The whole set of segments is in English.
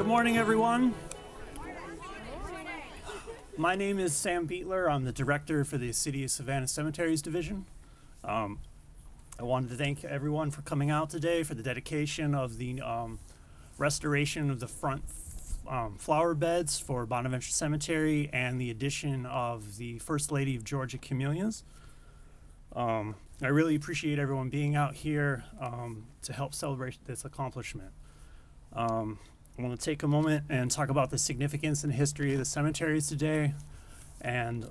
morning, everyone. My name is Sam Beatler. I'm the director for the City of Savannah Cemeteries Division. I wanted to thank everyone for coming out today for the dedication of the restoration of the front flower beds for Bonaventure Cemetery and the addition of the First Lady of Georgia Camellias. I really appreciate everyone being out here to help celebrate this accomplishment. I want to take a moment and talk about the significance and history of the cemeteries today. And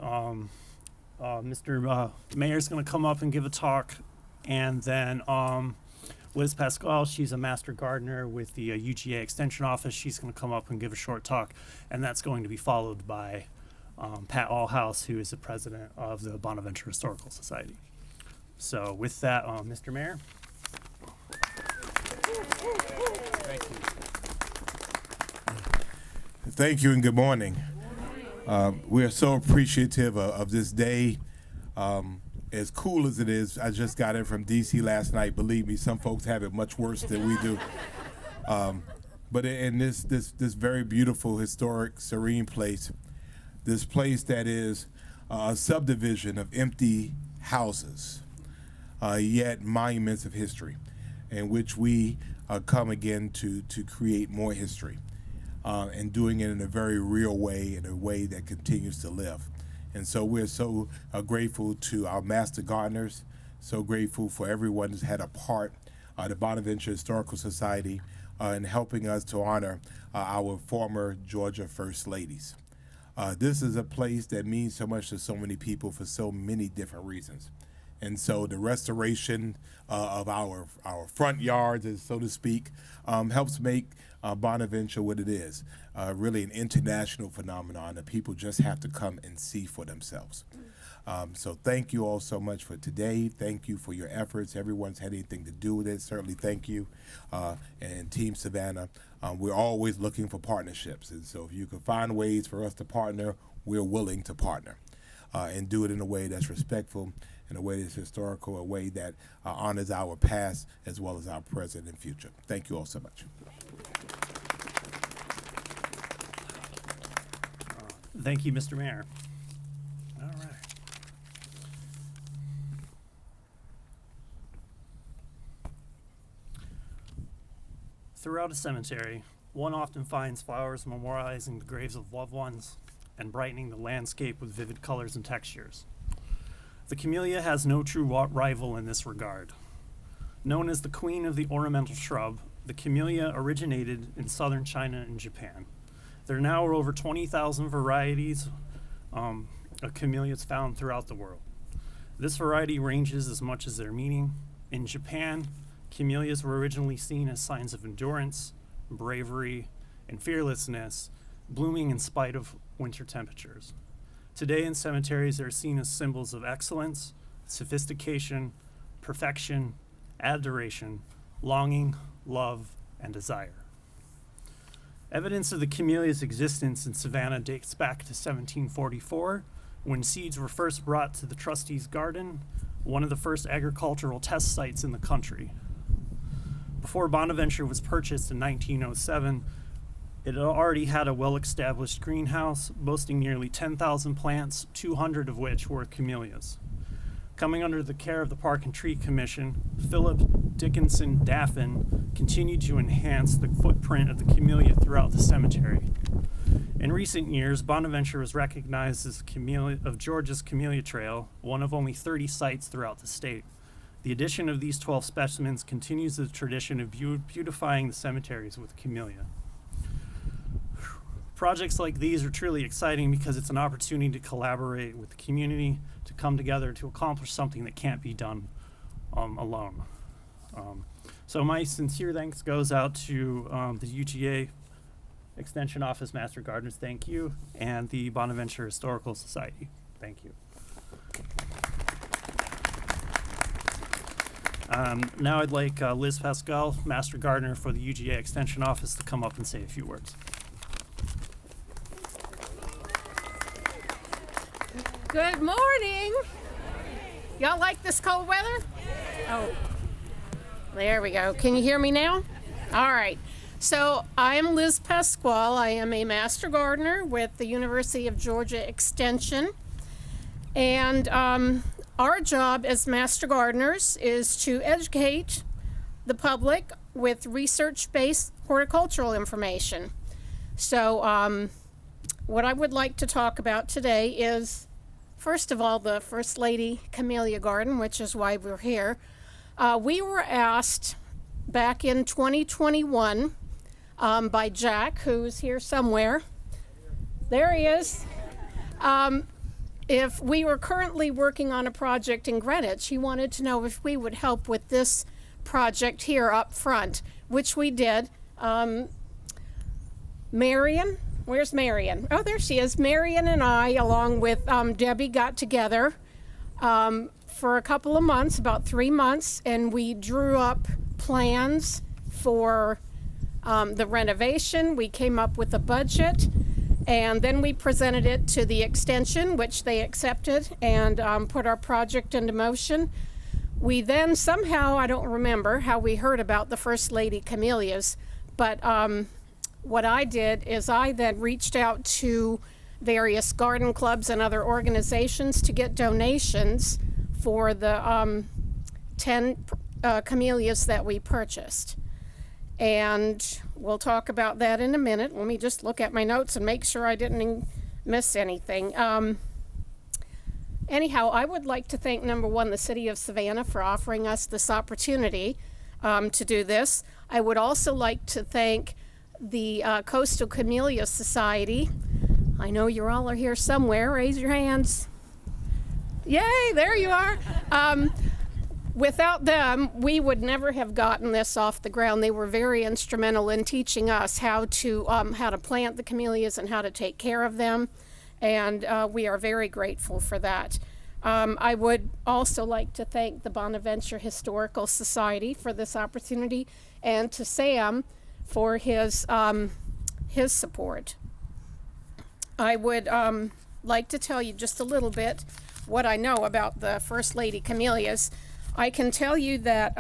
Mr. Mayor is going to come up and give a talk. And then Liz Pascal, she's a master gardener with the UGA Extension Office. She's going to come up and give a short talk. And that's going to be followed by Pat Allhouse, who is the president of the Bonaventure Historical Society. So with that, Mr. Mayor. Thank you. Thank you and good morning. We are so appreciative of this day. As cool as it is, I just got in from D.C. last night. Believe me, some folks have it much worse than we do. But in this very beautiful, historic, serene place, this place that is a subdivision of empty houses, yet monuments of history, in which we come again to create more history. And doing it in a very real way, in a way that continues to live. And so we're so grateful to our master gardeners, so grateful for everyone who's had a part, the Bonaventure Historical Society, in helping us to honor our former Georgia First Ladies. This is a place that means so much to so many people for so many different reasons. And so the restoration of our front yards, so to speak, helps make Bonaventure what it is, really an international phenomenon that people just have to come and see for themselves. So thank you all so much for today. Thank you for your efforts. Everyone's had anything to do with it. Certainly thank you. And Team Savannah, we're always looking for partnerships. And so if you can find ways for us to partner, we're willing to partner and do it in a way that's respectful, in a way that's historical, a way that honors our past as well as our present and future. Thank you all so much. Thank you, Mr. Mayor. All right. Throughout a cemetery, one often finds flowers memorializing the graves of loved ones and brightening the landscape with vivid colors and textures. The camellia has no true rival in this regard. Known as the queen of the ornamental shrub, the camellia originated in southern China and Japan. There now are over 20,000 varieties of camellias found throughout the world. This variety ranges as much as their meaning. In Japan, camellias were originally seen as signs of endurance, bravery, and fearlessness, blooming in spite of winter temperatures. Today in cemeteries, they're seen as symbols of excellence, sophistication, perfection, adoration, longing, love, and desire. Evidence of the camellia's existence in Savannah dates back to 1744, when seeds were first brought to the trustee's garden, one of the first agricultural test sites in the country. Before Bonaventure was purchased in 1907, it already had a well-established greenhouse, boasting nearly 10,000 plants, 200 of which were camellias. Coming under the care of the Park and Tree Commission, Philip Dickinson Daffin continued to enhance the footprint of the camellia throughout the cemetery. In recent years, Bonaventure was recognized as of Georgia's Camellia Trail, one of only 30 sites throughout the state. The addition of these 12 specimens continues the tradition of beautifying the cemeteries with camellia. Projects like these are truly exciting because it's an opportunity to collaborate with the community, to come together to accomplish something that can't be done alone. So my sincere thanks goes out to the UGA Extension Office Master Gardeners, thank you, and the Bonaventure Historical Society, thank you. Now I'd like Liz Pascal, Master Gardener for the UGA Extension Office, to come up and say a few words. Good morning. Y'all like this cold weather? Oh, there we go. Can you hear me now? All right. So I'm Liz Pasquale. I am a master gardener with the University of Georgia Extension. And our job as master gardeners is to educate the public with research-based horticultural information. So what I would like to talk about today is, first of all, the First Lady Camellia Garden, which is why we're here. We were asked back in 2021 by Jack, who's here somewhere. There he is. If we were currently working on a project in Greenwich, he wanted to know if we would help with this project here up front, which we did. Marion, where's Marion? Oh, there she is. Marion and I, along with Debbie, got together for a couple of months, about 3 months, and we drew up plans for the renovation. We came up with a budget, and then we presented it to the extension, which they accepted, and put our project into motion. We then somehow, I don't remember how we heard about the First Lady Camellias, but what I did is I then reached out to various garden clubs and other organizations to get donations for the 10 camellias that we purchased. And we'll talk about that in a minute. Let me just look at my notes and make sure I didn't miss anything. Anyhow, I would like to thank, number one, the City of Savannah for offering us this opportunity to do this. I would also like to thank the Coastal Camellia Society. I know you all are here somewhere. Raise your hands. Yay, there you are. Without them, we would never have gotten this off the ground. They were very instrumental in teaching us how to plant the camellias and how to take care of them, and we are very grateful for that. I would also like to thank the Bonaventure Historical Society for this opportunity, and to Sam for his support. I would like to tell you just a little bit what I know about the First Lady Camellias. I can tell you that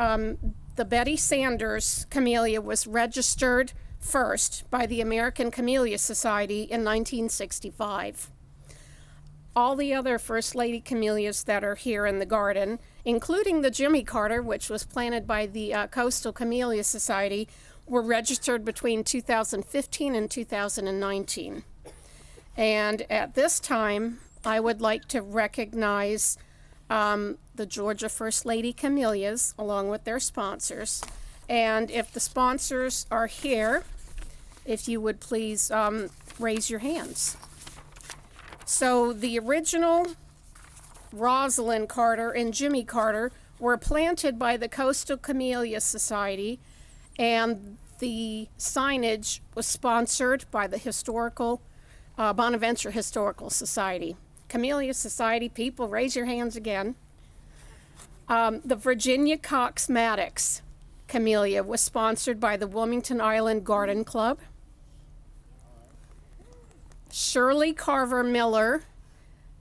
the Betty Sanders Camellia was registered first by the American Camellia Society in 1965. All the other First Lady Camellias that are here in the garden, including the Jimmy Carter, which was planted by the Coastal Camellia Society, were registered between 2015 and 2019. And at this time, I would like to recognize the Georgia First Lady Camellias, along with their sponsors. And if the sponsors are here, if you would please raise your hands. So the original Rosalind Carter and Jimmy Carter were planted by the Coastal Camellia Society, and the signage was sponsored by the Bonaventure Historical Society. Camellia Society people, raise your hands again. The Virginia Cox Maddox Camellia was sponsored by the Wilmington Island Garden Club. Shirley Carver Miller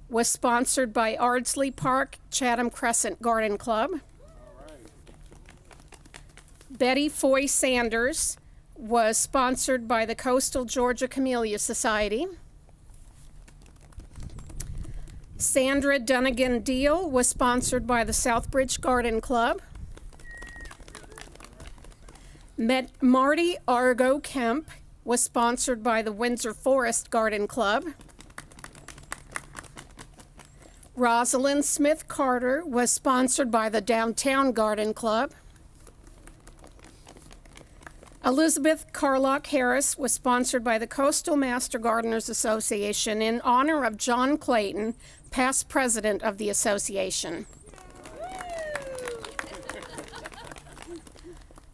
was sponsored by Ardsley Park Chatham Crescent Garden Club. Betty Foy Sanders was sponsored by the Coastal Georgia Camellia Society. Sandra Dunnigan Deal was sponsored by the Southbridge Garden Club. Marty Argo Kemp was sponsored by the Windsor Forest Garden Club. Rosalind Smith Carter was sponsored by the Downtown Garden Club. Elizabeth Carlock Harris was sponsored by the Coastal Master Gardeners Association in honor of John Clayton, past president of the association.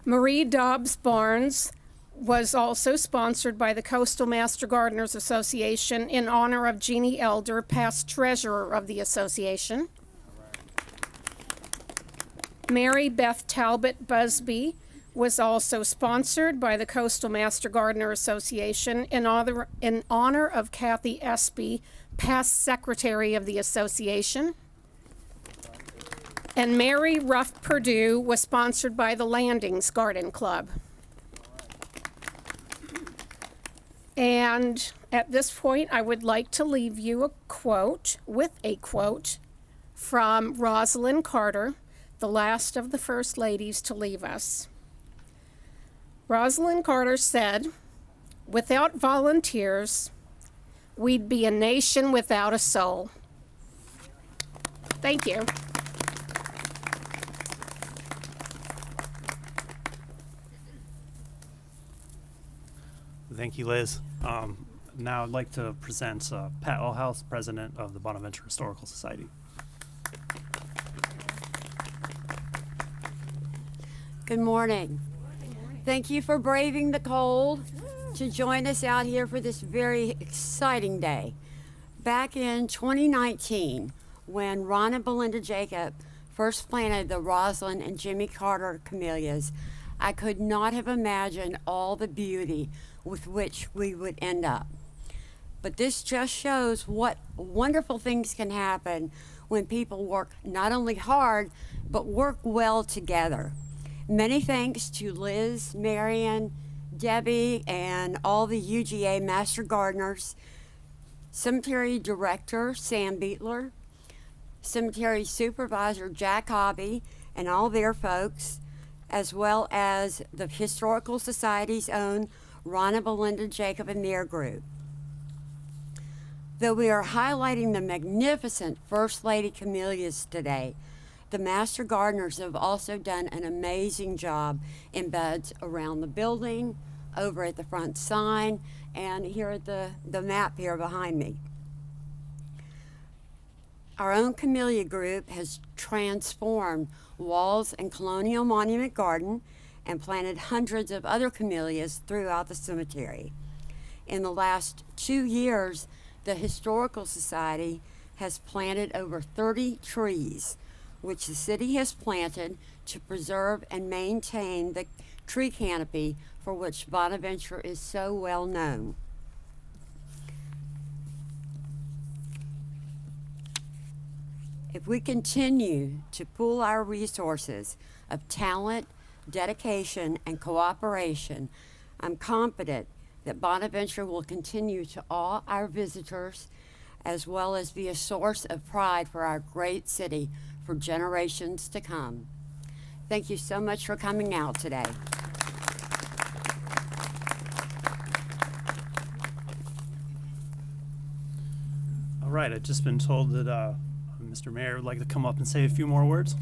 Marie Dobbs Barnes was also sponsored by the Coastal Master Gardeners Association in honor of Jeannie Elder, past treasurer of the association. Mary Beth Talbot Busby was also sponsored by the Coastal Master Gardener Association in honor of Kathy Espy, past secretary of the association. And Mary Ruff Purdue was sponsored by the Landings Garden Club. And at this point, I would like to leave you with a quote from Rosalind Carter, the last of the First Ladies to leave us. Rosalind Carter said, "Without volunteers, we'd be a nation without a soul." Thank you. Thank you, Liz. Now I'd like to present Pat Allhouse, President of the Bonaventure Historical Society. Good morning. Thank you for braving the cold to join us out here for this very exciting day. Back in 2019, when Ron and Belinda Jacob first planted the Rosalind and Jimmy Carter camellias, I could not have imagined all the beauty with which we would end up. But this just shows what wonderful things can happen when people work not only hard, but work well together. Many thanks to Liz, Marion, Debbie, and all the UGA Master Gardeners, Cemetery Director Sam Beetler, Cemetery Supervisor Jack Hobby, and all their folks, as well as the Historical Society's own Ron and Belinda Jacob and their group. Though we are highlighting the magnificent First Lady camellias today, the Master Gardeners have also done an amazing job in beds around the building, over at the front sign, and here at the map here behind me. Our own Camellia group has transformed Walls and Colonial Monument Garden and planted hundreds of other camellias throughout the cemetery. In the last 2 years, the Historical Society has planted over 30 trees, which the city has planted to preserve and maintain the tree canopy for which Bonaventure is so well known. If we continue to pool our resources of talent, dedication, and cooperation, I'm confident that Bonaventure will continue to awe our visitors as well as be a source of pride for our great city for generations to come. Thank you so much for coming out today. All right, I've just been told that Mr. Mayor would like to come up and say a few more words.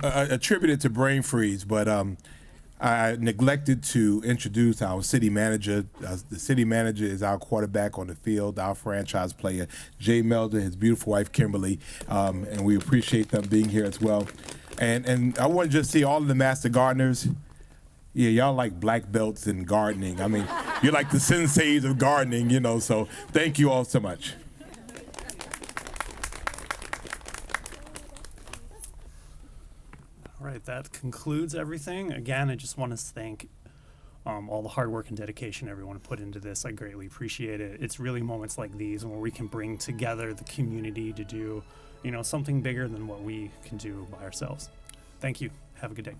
Attributed to brain freeze, but I neglected to introduce our city manager. The city manager is our quarterback on the field, our franchise player, Jay Melder, his beautiful wife, Kimberly, and we appreciate them being here as well. And I want to just see all of the Master Gardeners. Yeah, y'all like black belts in gardening. I mean, you're like the senseis of gardening, you know, so thank you all so much. All right, that concludes everything. Again, I just want to thank all the hard work and dedication everyone put into this. I greatly appreciate it. It's really moments like these where we can bring together the community to do, something bigger than what we can do by ourselves. Thank you. Have a good day.